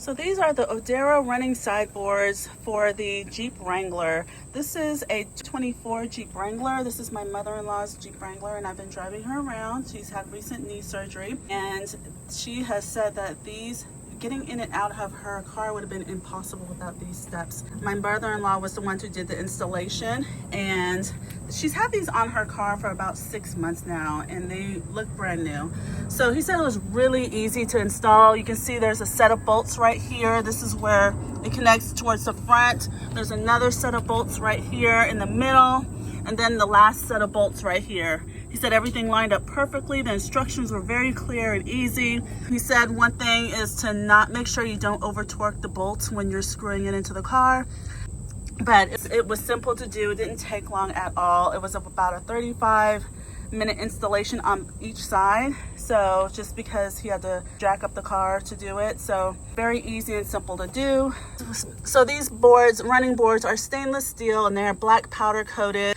So these are the OEDRO running sideboards for the Jeep Wrangler. This is a 24 Jeep Wrangler. This is my mother-in-law's Jeep Wrangler, and I've been driving her around. She's had recent knee surgery, and she has said that getting in and out of her car would have been impossible without these steps. My brother-in-law was the one who did the installation, and she's had these on her car for about 6 months now, and they look brand new. So he said it was really easy to install. You can see there's a set of bolts right here. This is where it connects towards the front. There's another set of bolts right here in the middle, and then the last set of bolts right here. He said everything lined up perfectly. The instructions were very clear and easy. He said one thing is to not make sure you don't over torque the bolts when you're screwing it into the car. But it was simple to do. It didn't take long at all. It was about a 35-minute installation on each side. So just because he had to jack up the car to do it. So very easy and simple to do. So these boards, running boards, are stainless steel, and they're black powder coated.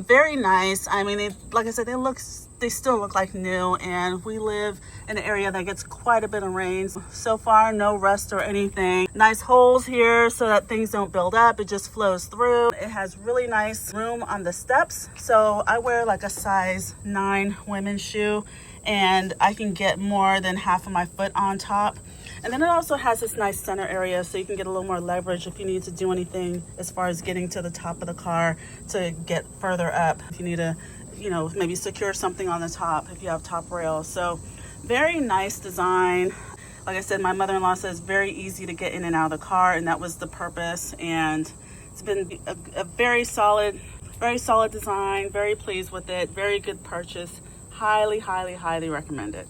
Very nice. I mean, like I said, they still look like new, and we live in an area that gets quite a bit of rain. So far, no rust or anything. Nice holes here so that things don't build up. It just flows through. It has really nice room on the steps. So I wear like a size 9 women's shoe, and I can get more than half of my foot on top. And then it also has this nice center area, so you can get a little more leverage if you need to do anything as far as getting to the top of the car to get further up. If you need to, maybe secure something on the top if you have top rails. So very nice design. Like I said, my mother-in-law says very easy to get in and out of the car, and that was the purpose. And it's been a very solid design. Very pleased with it. Very good purchase. Highly, highly, highly recommend it.